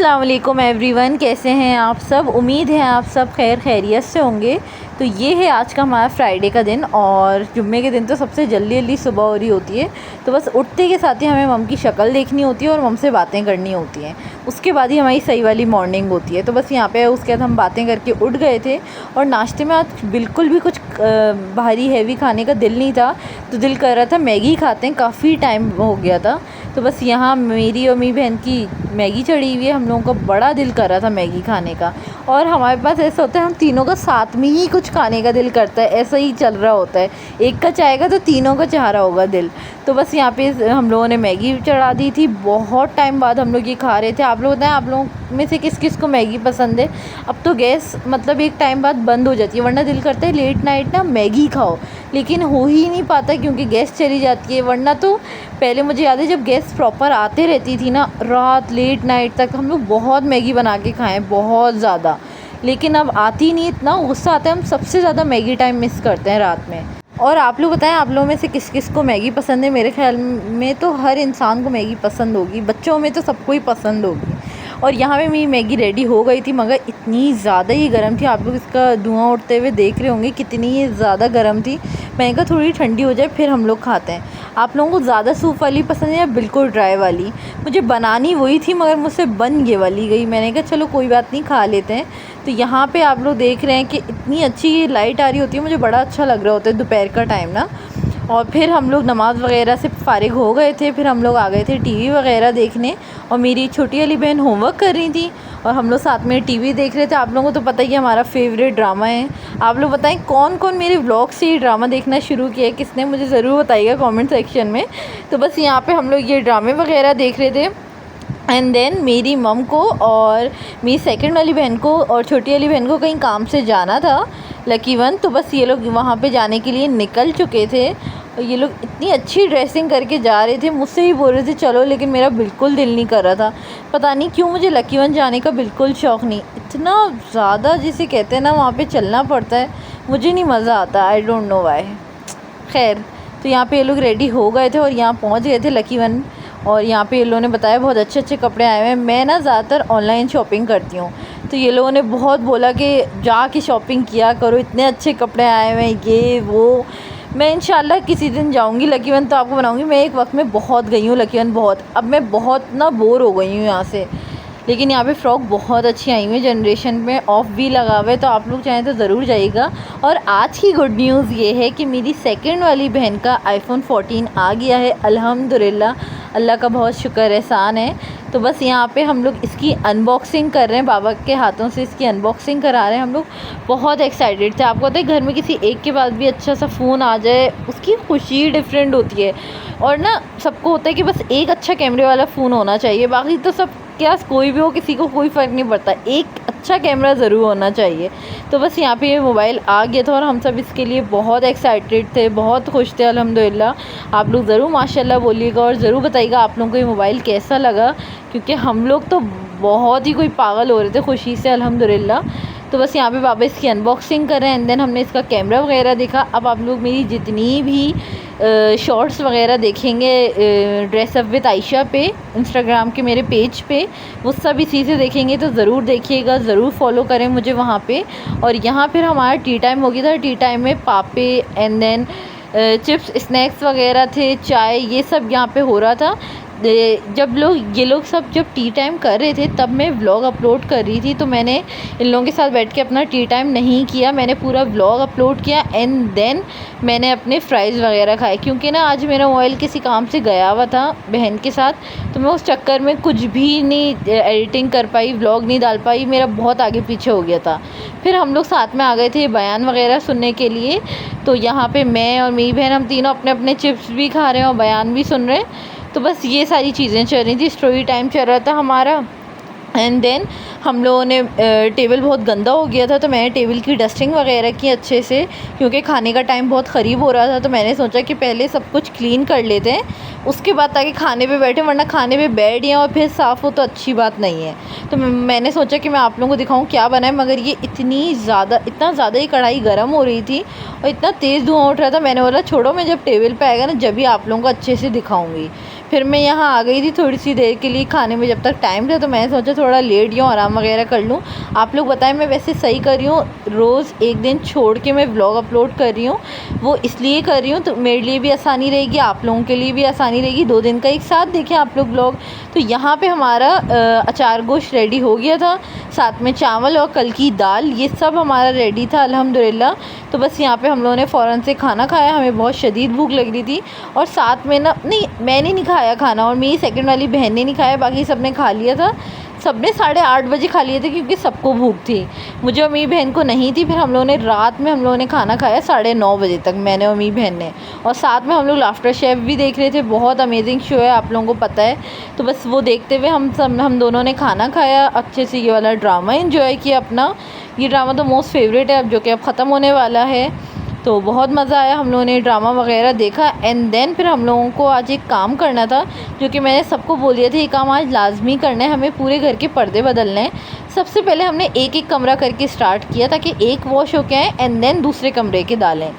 अस्सलाम वालेकुम एवरीवन, कैसे हैं आप सब। उम्मीद है आप सब खैर खैरियत से होंगे। तो ये है आज का हमारा फ्राइडे का दिन और जुम्मे के दिन तो सबसे जल्दी जल्दी सुबह हो रही होती है। तो बस उठते के साथ ही हमें मम की शक्ल देखनी होती है और मम से बातें करनी होती हैं। उसके बाद ही हमारी सही वाली मॉर्निंग होती है। तो बस यहाँ पे उसके बाद हम बातें करके उठ गए थे और नाश्ते में आज बिल्कुल भी कुछ भारी हैवी खाने का दिल नहीं था। तो दिल कर रहा था मैगी खाते हैं, काफ़ी टाइम हो गया था। तो बस यहाँ मेरी और मेरी बहन की मैगी चढ़ी हुई है। हम लोगों का बड़ा दिल कर रहा था मैगी खाने का और हमारे पास ऐसा होता है हम तीनों का साथ में ही कुछ खाने का दिल करता है, ऐसा ही चल रहा होता है। एक का चाहेगा तो तीनों का चाह रहा होगा दिल। तो बस यहाँ पे हम लोगों ने मैगी चढ़ा दी थी। बहुत टाइम बाद हम लोग ये खा रहे थे। आप लोग बताएं आप लोगों में से किस किस को मैगी पसंद है। अब तो गैस मतलब एक टाइम बाद बंद हो जाती है, वरना दिल करता है लेट नाइट ना मैगी खाओ, लेकिन हो ही नहीं पाता क्योंकि गैस चली जाती है। वरना तो पहले मुझे याद है जब गैस प्रॉपर आते रहती थी ना, रात लेट नाइट तक हम लोग बहुत मैगी बना के खाएँ, बहुत ज़्यादा। लेकिन अब आती नहीं, इतना गुस्सा आता है। हम सबसे ज़्यादा मैगी टाइम मिस करते हैं रात में। और आप लोग बताएं आप लोगों में से किस किस को मैगी पसंद है। मेरे ख्याल में तो हर इंसान को मैगी पसंद होगी, बच्चों में तो सबको ही पसंद होगी। और यहाँ पे मेरी मैगी रेडी हो गई थी, मगर इतनी ज़्यादा ही गर्म थी। आप लोग इसका धुआं उठते हुए देख रहे होंगे कितनी ही ज़्यादा गर्म थी। मैंने कहा थोड़ी ठंडी हो जाए फिर हम लोग खाते हैं। आप लोगों को ज़्यादा सूप वाली पसंद है या बिल्कुल ड्राई वाली। मुझे बनानी वही थी मगर मुझसे बन ये वाली गई। मैंने कहा चलो कोई बात नहीं, खा लेते हैं। तो यहाँ पे आप लोग देख रहे हैं कि इतनी अच्छी लाइट आ रही होती है, मुझे बड़ा अच्छा लग रहा होता है दोपहर का टाइम ना। और फिर हम लोग नमाज़ वगैरह से फ़ारिग हो गए थे। फिर हम लोग आ गए थे टीवी वगैरह देखने और मेरी छोटी वाली बहन होमवर्क कर रही थी और हम लोग साथ में टीवी देख रहे थे। आप लोगों को तो पता ही है हमारा फेवरेट ड्रामा है। आप लोग बताएं कौन कौन मेरे व्लॉग से ये ड्रामा देखना शुरू किया है, किसने, मुझे ज़रूर बताइएगा कमेंट सेक्शन में। तो बस यहाँ पे हम लोग ये ड्रामे वगैरह देख रहे थे। एंड देन मेरी मम को और मेरी सेकंड वाली बहन को और छोटी वाली बहन को कहीं काम से जाना था, लकी वन। तो बस ये लोग वहाँ पे जाने के लिए निकल चुके थे और ये लोग इतनी अच्छी ड्रेसिंग करके जा रहे थे। मुझसे ही बोल रहे थे चलो, लेकिन मेरा बिल्कुल दिल नहीं कर रहा था। पता नहीं क्यों मुझे लकी वन जाने का बिल्कुल शौक़ नहीं। इतना ज़्यादा जिसे कहते हैं ना वहाँ पे चलना पड़ता है, मुझे नहीं मज़ा आता। I don't know why. खैर, तो यहाँ पे ये लोग रेडी हो गए थे और यहाँ पहुँच गए थे लकी वन। और यहाँ पे ये लोगों ने बताया बहुत अच्छे अच्छे कपड़े आए हुए हैं। मैं ना ज़्यादातर ऑनलाइन शॉपिंग करती हूँ, तो ये लोगों ने बहुत बोला कि जाके शॉपिंग किया करो, इतने अच्छे कपड़े आए हुए हैं, ये वो। मैं इंशाल्लाह किसी दिन जाऊँगी लकी वन तो आपको बनाऊँगी। मैं एक वक्त में बहुत गई हूँ लकी वन, बहुत। अब मैं बहुत ना बोर हो गई हूँ यहाँ से। लेकिन यहाँ पे फ़्रॉक बहुत अच्छी आई हुई है, जनरेशन में ऑफ़ भी लगा हुआ है, तो आप लोग चाहें तो ज़रूर जाइएगा। और आज की गुड न्यूज़ ये है कि मेरी सेकंड वाली बहन का iPhone 14 आ गया है, अल्हम्दुलिल्लाह। अल्लाह का बहुत शुक्र एहसान है। तो बस यहाँ पे हम लोग इसकी अनबॉक्सिंग कर रहे हैं, बाबा के हाथों से इसकी अनबॉक्सिंग करा रहे हैं हम लोग। बहुत एक्साइटेड थे। आपको पता है घर में किसी एक के बाद भी अच्छा सा फ़ोन आ जाए, उसकी खुशी डिफरेंट होती है। और ना सबको होता है कि बस एक अच्छा कैमरे वाला फ़ोन होना चाहिए, बाकी तो सब क्या कोई भी हो, किसी को कोई फ़र्क नहीं पड़ता, एक अच्छा कैमरा ज़रूर होना चाहिए। तो बस यहाँ पे ये मोबाइल आ गया था और हम सब इसके लिए बहुत एक्साइटेड थे, बहुत खुश थे अल्हम्दुलिल्लाह। आप लोग ज़रूर माशाल्लाह बोलिएगा और ज़रूर बताइएगा आप लोगों को ये मोबाइल कैसा लगा, क्योंकि हम लोग तो बहुत ही कोई पागल हो रहे थे खुशी से अल्हम्दुलिल्लाह। तो बस यहाँ पे बाबा इसकी अनबॉक्सिंग कर रहे हैं एंड देन हमने इसका कैमरा वगैरह देखा। अब आप लोग मेरी जितनी भी शॉर्ट्स वगैरह देखेंगे ड्रेसअप विद आयशा पे इंस्टाग्राम के मेरे पेज पे, वो सब इसी से देखेंगे। तो ज़रूर देखिएगा, ज़रूर फॉलो करें मुझे वहाँ पे। और यहाँ फिर हमारा टी टाइम हो गया था। टी टाइम में पापे एंड देन चिप्स स्नैक्स वगैरह थे, चाय, ये सब यहाँ पे हो रहा था। जब ये लोग सब जब टी टाइम कर रहे थे तब मैं व्लॉग अपलोड कर रही थी, तो मैंने इन लोगों के साथ बैठ के अपना टी टाइम नहीं किया। मैंने पूरा व्लॉग अपलोड किया एंड देन मैंने अपने फ्राइज़ वगैरह खाए, क्योंकि ना आज मेरा मोबाइल किसी काम से गया हुआ था बहन के साथ, तो मैं उस चक्कर में कुछ भी नहीं एडिटिंग कर पाई, व्लॉग नहीं डाल पाई, मेरा बहुत आगे पीछे हो गया था। फिर हम लोग साथ में आ गए थे बयान वगैरह सुनने के लिए। तो यहाँ पे मैं और मेरी बहन हम तीनों अपने अपने चिप्स भी खा रहे हैं और बयान भी सुन रहे हैं। तो बस ये सारी चीज़ें चल रही थी, स्टोरी टाइम चल रहा था हमारा। एंड देन हम लोगों ने टेबल बहुत गंदा हो गया था, तो मैंने टेबल की डस्टिंग वगैरह की अच्छे से, क्योंकि खाने का टाइम बहुत क़रीब हो रहा था। तो मैंने सोचा कि पहले सब कुछ क्लीन कर लेते हैं, उसके बाद ताकि खाने पे बैठे, वरना खाने पे बैठ गए और फिर साफ़ हो तो अच्छी बात नहीं है। तो मैंने सोचा कि मैं आप लोगों को दिखाऊं क्या बना है, मगर ये इतना ज़्यादा ही कढ़ाई गर्म हो रही थी और इतना तेज़ धुआं उठ रहा था। मैंने बोला छोड़ो, मैं जब टेबल पे आएगा ना जब भी आप लोगों को अच्छे से दिखाऊंगी। फिर मैं यहाँ आ गई थी थोड़ी सी देर के लिए खाने में, जब तक टाइम था तो मैंने सोचा थोड़ा लेट जाऊँ, आराम वगैरह कर लूँ। आप लोग बताएं, मैं वैसे सही कर रही हूँ? रोज़ एक दिन छोड़ के मैं व्लॉग अपलोड कर रही हूँ, वो इसलिए कर रही हूँ तो मेरे लिए भी आसानी रहेगी, आप लोगों के लिए भी आसानी रहेगी। 2 दिन का एक साथ देखें आप लोग व्लॉग। तो यहाँ पे हमारा अचार गोश्त रेडी हो गया था, साथ में चावल और कल की दाल, ये सब हमारा रेडी था अल्हम्दुलिल्लाह। तो बस यहाँ पे हम लोगों ने फ़ौरन से खाना खाया, हमें बहुत शदीद भूख लग रही थी। और साथ में ना, नहीं मैंने नहीं खाया खाना और मेरी सेकंड वाली बहन ने नहीं खाया, बाकी सब ने खा लिया था। सबने 8:30 बजे खा लिए थे क्योंकि सबको भूख थी, मुझे और मेरी बहन को नहीं थी। फिर हम लोगों ने रात में खाना खाया 9:30 बजे तक, मैंने और मेरी बहन ने। और साथ में हम लोग लाफ्टर शेफ़ भी देख रहे थे, बहुत अमेजिंग शो है, आप लोगों को पता है। तो बस वो देखते हुए हम दोनों ने खाना खाया, अच्छे से ये वाला ड्रामा एंजॉय किया अपना। ये ड्रामा तो मोस्ट फेवरेट है अब, जो कि अब ख़त्म होने वाला है। तो बहुत मज़ा आया, हम लोगों ने ड्रामा वगैरह देखा। एंड देन फिर हम लोगों को आज एक काम करना था, जो कि मैंने सबको बोल दिया था ये काम आज लाजमी करना है, हमें पूरे घर के पर्दे बदलने हैं। सबसे पहले हमने एक कमरा करके स्टार्ट किया ताकि एक वॉश होके आए एंड देन दूसरे कमरे के डालें।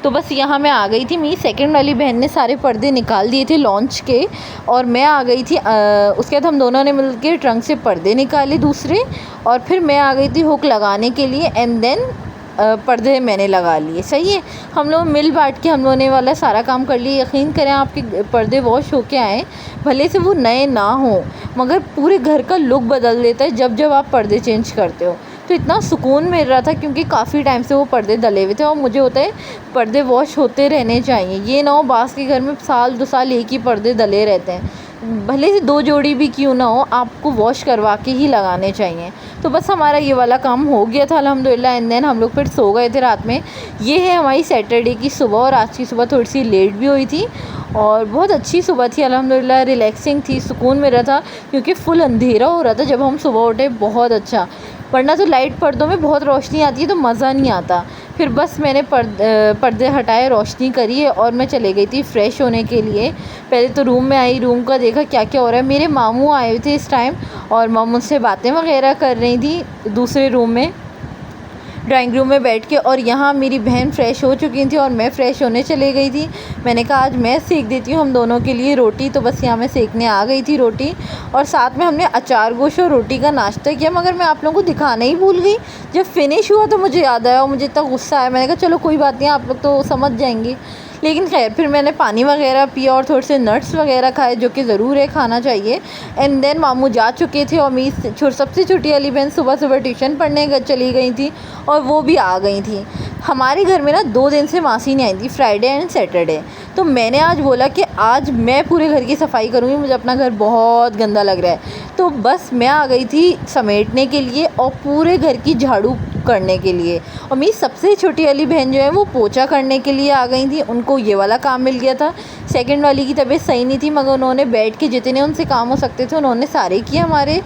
तो बस यहाँ मैं आ गई थी, मेरी सेकंड वाली बहन ने सारे पर्दे निकाल दिए थे लॉन्च के, और मैं आ गई थी उसके बाद हम दोनों ने मिलकर ट्रंक से पर्दे निकाले दूसरे, और फिर मैं आ गई थी हुक लगाने के लिए। एंड देन पर्दे मैंने लगा लिए। सही है, हम लोग मिल बांट के हम लोगों ने वाला सारा काम कर लिया। यकीन करें आपके पर्दे वॉश होके आए, भले से वो नए ना हो, मगर पूरे घर का लुक बदल देता है जब आप पर्दे चेंज करते हो। तो इतना सुकून मिल रहा था क्योंकि काफ़ी टाइम से वो पर्दे डले हुए थे, और मुझे होता है पर्दे वॉश होते रहने चाहिए। ये ना हो बास के घर में साल 2 साल एक ही पर्दे डले रहते हैं, भले से 2 जोड़ी भी क्यों ना हो, आपको वॉश करवा के ही लगाने चाहिए। तो बस हमारा ये वाला काम हो गया था अल्हम्दुलिल्लाह। एंड देन हम लोग फिर सो गए थे रात में। ये है हमारी सैटरडे की सुबह, और आज की सुबह थोड़ी सी लेट भी हुई थी और बहुत अच्छी सुबह थी अल्हम्दुलिल्लाह, रिलैक्सिंग थी, सुकून मिल रहा था क्योंकि फुल अंधेरा हो रहा था जब हम सुबह उठे। बहुत अच्छा, वरना तो लाइट पर्दों में बहुत रोशनी आती है तो मज़ा नहीं आता। फिर बस मैंने पर्दे हटाए, रोशनी करी और मैं चले गई थी फ़्रेश होने के लिए। पहले तो रूम में आई, रूम का देखा क्या क्या हो रहा है। मेरे मामू आए हुए थे इस टाइम और मामू मुझसे बातें वगैरह कर रही थी दूसरे रूम में, ड्राइंग रूम में बैठ के। और यहाँ मेरी बहन फ़्रेश हो चुकी थी और मैं फ़्रेश होने चले गई थी। मैंने कहा आज मैं सेक देती हूँ हम दोनों के लिए रोटी, तो बस यहाँ मैं सेकने आ गई थी रोटी। और साथ में हमने अचार गोश्त और रोटी का नाश्ता किया, मगर मैं आप लोगों को दिखाना ही भूल गई। जब फिनिश हुआ तो मुझे याद आया और मुझे इतना गुस्सा आया, मैंने कहा चलो कोई बात नहीं, आप लोग तो समझ जाएंगे। लेकिन खैर फिर मैंने पानी वगैरह पिया और थोड़े से नट्स वगैरह खाए, जो कि ज़रूर है, खाना चाहिए। एंड देन मामू जा चुके थे और मेरी सबसे छोटी वाली बहन सुबह सुबह ट्यूशन पढ़ने चली गई थी और वो भी आ गई थी। हमारे घर में ना 2 दिन से मासी नहीं आई थी, फ्राइडे एंड सैटरडे। तो मैंने आज बोला कि आज मैं पूरे घर की सफाई करूँगी, मुझे अपना घर बहुत गंदा लग रहा है। तो बस मैं आ गई थी समेटने के लिए और पूरे घर की झाड़ू करने के लिए। और मेरी सबसे छोटी वाली बहन जो है वो पोछा करने के लिए आ गई थी, उनको ये वाला काम मिल गया था। सेकंड वाली की तबीयत सही नहीं थी, मगर उन्होंने बैठ के जितने उनसे काम हो सकते थे उन्होंने सारे किए। हमारे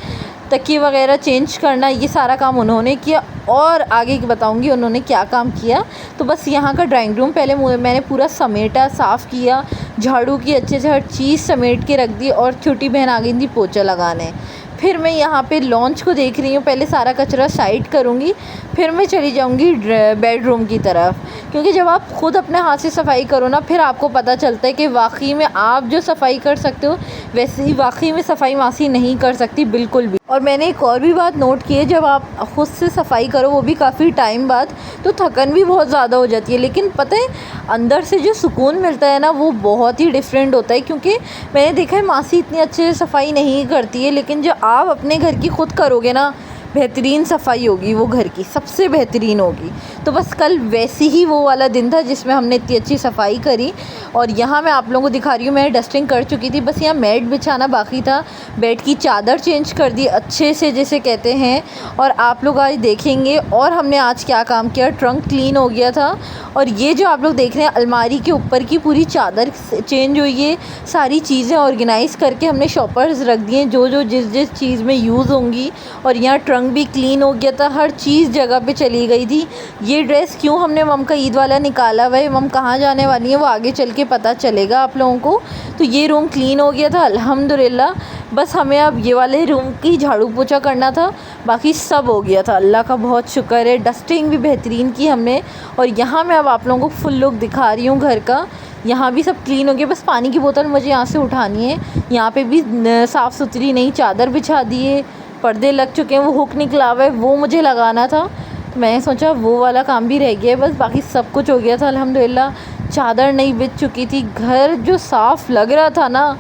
तकिए वगैरह चेंज करना, ये सारा काम उन्होंने किया और आगे बताऊंगी उन्होंने क्या काम किया। तो बस यहाँ का ड्राइंग रूम पहले मैंने पूरा समेटा, साफ़ किया, झाड़ू की, अच्छे से हर चीज़ समेट के रख दी। और छोटी बहन आ गई थी पोछा लगाने। फिर मैं यहाँ पे लॉन्च को देख रही हूँ, पहले सारा कचरा साइड करूँगी, फिर मैं चली जाऊँगी बेडरूम की तरफ। क्योंकि जब आप ख़ुद अपने हाथ से सफाई करो ना, फिर आपको पता चलता है कि वाकई में आप जो सफाई कर सकते हो वैसे ही वाकई में सफाई मासी नहीं कर सकती बिल्कुल भी। और मैंने एक और भी बात नोट की है, जब आप ख़ुद से सफाई करो वो भी काफ़ी टाइम बाद, तो थकन भी बहुत ज़्यादा हो जाती है, लेकिन पता है अंदर से जो सुकून मिलता है ना वो बहुत ही डिफरेंट होता है। क्योंकि मैंने देखा है मासी इतनी अच्छे से सफाई नहीं करती है, लेकिन जो आप अपने घर की खुद करोगे ना, बेहतरीन सफाई होगी, वो घर की सबसे बेहतरीन होगी। तो बस कल वैसे ही वो वाला दिन था जिसमें हमने इतनी अच्छी सफाई करी। और यहाँ मैं आप लोगों को दिखा रही हूँ, मैं डस्टिंग कर चुकी थी, बस यहाँ मैट बिछाना बाकी था। बेड की चादर चेंज कर दी अच्छे से, जैसे कहते हैं। और आप लोग आज देखेंगे और हमने आज क्या काम किया। ट्रंक क्लीन हो गया था और ये जो आप लोग देख रहे हैं अलमारी के ऊपर की पूरी चादर चेंज हुई है। सारी चीज़ें ऑर्गेनाइज़ करके हमने शॉपर्स रख दिए जो जिस चीज़ में यूज़ होंगी। और यहाँ ट्रंक रंग भी क्लीन हो गया था, हर चीज़ जगह पे चली गई थी। ये ड्रेस क्यों हमने मम का ईद वाला निकाला हुआ है, मम कहाँ जाने वाली है वो आगे चल के पता चलेगा आप लोगों को। तो ये रूम क्लीन हो गया था अल्हम्दुलिल्लाह। बस हमें अब ये वाले रूम की झाड़ू पोछा करना था, बाकी सब हो गया था। अल्लाह का बहुत शुक्र है, डस्टिंग भी बेहतरीन की हमने। और यहाँ मैं अब आप लोगों को फुल लुक दिखा रही हूँ घर का। यहाँ भी सब क्लीन हो गया, बस पानी की बोतल मुझे यहाँ से उठानी है। यहाँ पे भी साफ़ सुथरी नई चादर बिछा दी है, पर्दे लग चुके हैं, वो हुक निकला हुआ है वो मुझे लगाना था। मैंने सोचा वो वाला काम भी रह गया है, बस बाकी सब कुछ हो गया था अल्हम्दुलिल्लाह। चादर नई बिछ चुकी थी, घर जो साफ़ लग रहा था ना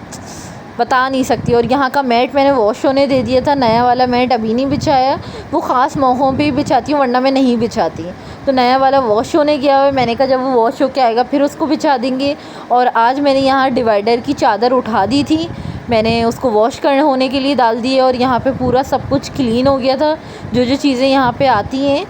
बता नहीं सकती। और यहाँ का मैट मैंने वॉश होने दे दिया था, नया वाला मैट अभी नहीं बिछाया, वो ख़ास मौक़ों पे ही बिछाती हूँ वरना मैं नहीं बिछाती। तो नया वाला वॉश होने गया हुआ है, मैंने कहा जब वो वॉश होके आएगा फिर उसको बिछा देंगे। और आज मैंने यहाँ डिवाइडर की चादर उठा दी थी, मैंने उसको वॉश करने होने के लिए डाल दिए। और यहाँ पे पूरा सब कुछ क्लीन हो गया था। जो चीज़ें यहाँ पे आती हैं,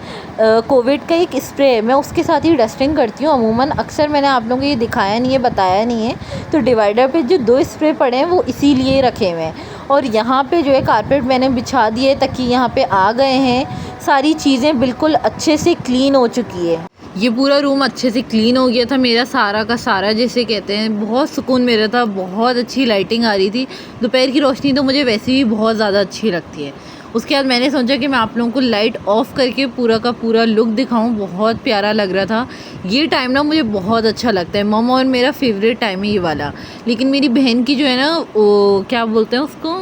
कोविड का एक स्प्रे है, मैं उसके साथ ही डस्टिंग करती हूँ अमूमन। अक्सर मैंने आप लोगों को ये दिखाया नहीं है, बताया नहीं है। तो डिवाइडर पे जो 2 स्प्रे पड़े हैं वो इसीलिए रखे हुए हैं। और यहाँ पे जो है कारपेट मैंने बिछा दिए, तकिए यहाँ पे आ गए हैं, सारी चीज़ें बिल्कुल अच्छे से क्लीन हो चुकी है। ये पूरा रूम अच्छे से क्लीन हो गया था मेरा, सारा का सारा जैसे कहते हैं। बहुत सुकून मेरा था, बहुत अच्छी लाइटिंग आ रही थी। दोपहर की रोशनी तो मुझे वैसे भी बहुत ज़्यादा अच्छी लगती है। उसके बाद मैंने सोचा कि मैं आप लोगों को लाइट ऑफ़ करके पूरा का पूरा लुक दिखाऊं। बहुत प्यारा लग रहा था। ये टाइम ना मुझे बहुत अच्छा लगता है, मम और मेरा फेवरेट टाइम है ये वाला। लेकिन मेरी बहन की जो है ना वो क्या बोलते हैं उसको,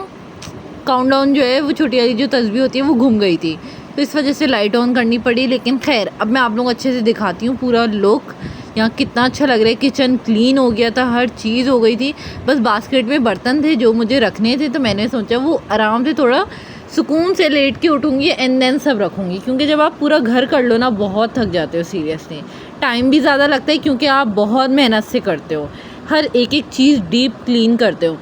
काउंटडाउन जो है, वो छोटी वाली जो तस्वीर होती है वो घूम गई थी, तो इस वजह से लाइट ऑन करनी पड़ी। लेकिन खैर अब मैं आप लोगों को अच्छे से दिखाती हूँ पूरा लुक। यहाँ कितना अच्छा लग रहा है, किचन क्लीन हो गया था, हर चीज़ हो गई थी। बस बास्केट में बर्तन थे जो मुझे रखने थे, तो मैंने सोचा वो आराम से थोड़ा सुकून से लेट के उठूँगी एंड देन सब रखूँगी। क्योंकि जब आप पूरा घर कर लो ना बहुत थक जाते हो सीरियसली, टाइम भी ज़्यादा लगता है क्योंकि आप बहुत मेहनत से करते हो, हर एक चीज़ डीप क्लीन करते हो।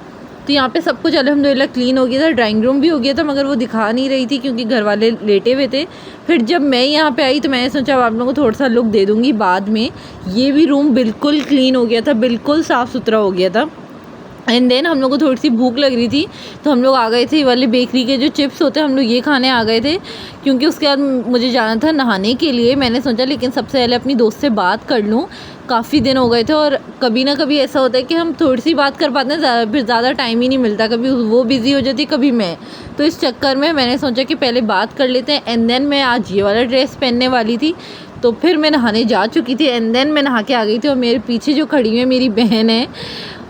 तो यहाँ पे सब कुछ अल्हम्दुलिल्लाह क्लीन हो गया था। ड्राइंग रूम भी हो गया था मगर वो दिखा नहीं रही थी क्योंकि घर वाले लेटे हुए थे। फिर जब मैं यहाँ पे आई तो मैंने सोचा अब आप लोगों को थोड़ा सा लुक दे दूँगी बाद में। ये भी रूम बिल्कुल क्लीन हो गया था, बिल्कुल साफ़ सुथरा हो गया था। एंड देन हम लोग को थोड़ी सी भूख लग रही थी तो हम लोग आ गए थे, वाले बेकरी के जो चिप्स होते हैं हम लोग ये खाने आ गए थे। क्योंकि उसके बाद मुझे जाना था नहाने के लिए। मैंने सोचा लेकिन सबसे पहले अपनी दोस्त से बात कर लूँ, काफ़ी दिन हो गए थे। और कभी ना कभी ऐसा होता है कि हम थोड़ी सी बात कर पाते हैं, फिर ज़्यादा टाइम ही नहीं मिलता, कभी वो बिज़ी हो जाती कभी मैं। तो इस चक्कर में मैंने सोचा कि पहले बात कर लेते हैं। एंड देन मैं आज ये वाला ड्रेस पहनने वाली थी, तो फिर मैं नहाने जा चुकी थी। एंड देन मैं नहा के आ गई थी। और मेरे पीछे जो खड़ी हुई है मेरी बहन है,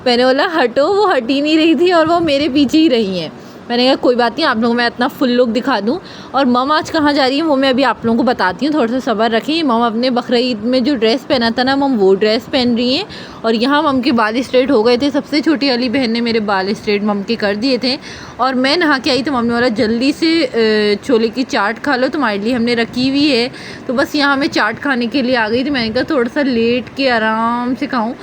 मैंने बोला हटो, वो हट ही नहीं रही थी और वो मेरे पीछे ही रही हैं। मैंने कहा कोई बात नहीं, आप लोगों को मैं इतना फुल लुक दिखा दूँ। और मम आज कहाँ जा रही है वो मैं अभी आप लोगों को बताती हूँ, थोड़ा सा सब्र रखें। मम अपने बकरीद में जो ड्रेस पहना था ना, मम वो ड्रेस पहन रही हैं। और यहाँ मम के बाल स्ट्रेट हो गए थे, सबसे छोटी वाली बहन ने मेरे बाल स्ट्रेट मम के कर दिए थे। और मैं नहा के आई तो मम ने बोला जल्दी से छोले की चाट खा लो, तुम्हारे लिए हमने रखी हुई है। तो बस यहाँ मैं चाट खाने के लिए आ गई थी। मैंने कहा थोड़ा सा लेट के आराम से खाऊँ,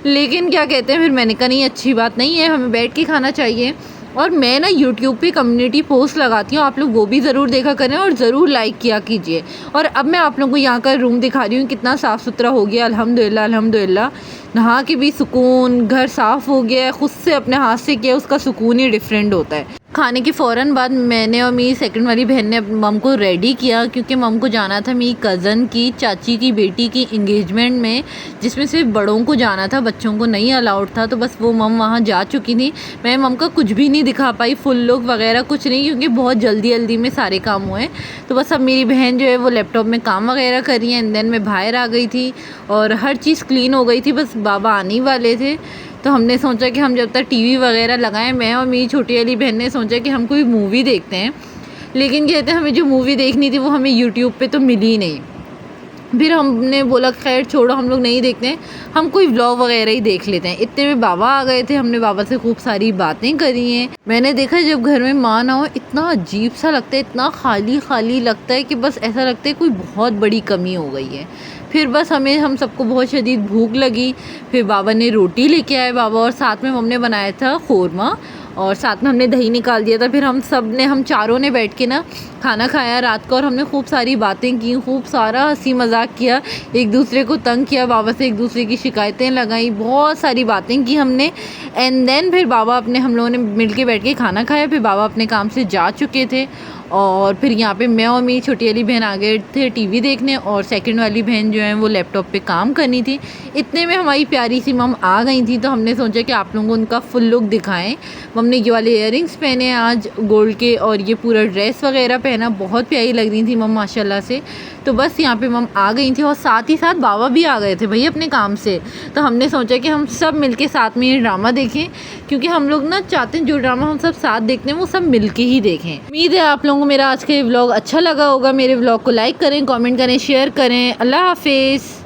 लेकिन क्या कहते हैं फिर मैंने कहा नहीं अच्छी बात नहीं है, हमें बैठ के खाना चाहिए। और मैं ना यूट्यूब पे कम्युनिटी पोस्ट लगाती हूँ, आप लोग वो भी ज़रूर देखा करें और ज़रूर लाइक किया कीजिए। और अब मैं आप लोगों को यहाँ का रूम दिखा रही हूँ, कितना साफ़ सुथरा हो गया अल्हम्दुलिल्लाह अल्हम्दुलिल्लाह। नहा के भी सुकून, घर साफ़ हो गया है, ख़ुद से अपने हाथ से किया उसका सुकून ही डिफरेंट होता है। खाने के फ़ौरन बाद मैंने और मेरी सेकंड वाली बहन ने मम को रेडी किया, क्योंकि मम को जाना था मेरी कज़न की चाची की बेटी की इंगेजमेंट में, जिसमें सिर्फ बड़ों को जाना था, बच्चों को नहीं अलाउड था। तो बस वो मम वहाँ जा चुकी थी। मैं मम का कुछ भी नहीं दिखा पाई, फुल लुक वगैरह कुछ नहीं, क्योंकि बहुत जल्दी जल्दी में सारे काम हुए। तो बस अब मेरी बहन जो है वो लैपटॉप में काम वगैरह कर रही है। एंड देन मैं बाहर आ गई थी और हर चीज़ क्लीन हो गई थी, बस बाबा आने वाले थे। तो हमने सोचा कि हम जब तक टीवी वगैरह लगाएं, मैं और मेरी छोटी वाली बहन ने सोचा कि हम कोई मूवी देखते हैं। लेकिन कहते हैं हमें जो मूवी देखनी थी वो हमें यूट्यूब पे तो मिली ही नहीं। फिर हमने बोला खैर छोड़ो, हम लोग नहीं देखते हैं, हम कोई व्लॉग वगैरह ही देख लेते हैं। इतने में बाबा आ गए थे, हमने बाबा से खूब सारी बातें करी हैं। मैंने देखा जब घर में माँ ना हो इतना अजीब सा लगता है, इतना खाली खाली लगता है कि बस ऐसा लगता है कोई बहुत बड़ी कमी हो गई है। फिर बस हम सबको बहुत शदीद भूख लगी। फिर बाबा ने रोटी लेके आए बाबा, और साथ में हमने बनाया था ख़ोरमा, और साथ में हमने दही निकाल दिया था। फिर हम चारों ने बैठ के ना खाना खाया रात को, और हमने खूब सारी बातें की, खूब सारा हंसी मजाक किया, एक दूसरे को तंग किया, बाबा से एक दूसरे की शिकायतें लगाई, बहुत सारी बातें की हमने। एंड देन फिर बाबा हम लोगों ने मिल के बैठ के खाना खाया। फिर बाबा अपने काम से जा चुके थे और फिर यहाँ पे मैं और मेरी छोटी वाली बहन आ गए थे टीवी देखने, और सेकंड वाली बहन जो है वो लैपटॉप पे काम करनी थी। इतने में हमारी प्यारी सी मम आ गई थी, तो हमने सोचा कि आप लोगों को उनका फुल लुक दिखाएं। मम ने ये वाले इयररिंग्स पहने हैं आज गोल्ड के, और ये पूरा ड्रेस वगैरह पहना, बहुत प्यारी लग रही थी मम माशाल्लाह से। तो बस यहाँ पे मम आ गई थी, और साथ ही साथ बाबा भी आ गए थे भाई अपने काम से। तो हमने सोचा कि हम सब मिलके साथ में ये ड्रामा देखें, क्योंकि हम लोग ना चाहते हैं जो ड्रामा हम सब साथ देखते हैं वो सब मिलके ही देखें। उम्मीद है आप लोगों को मेरा आज का ये व्लॉग अच्छा लगा होगा। मेरे व्लॉग को लाइक करें, कमेंट करें, शेयर करें। अल्लाह हाफिज़।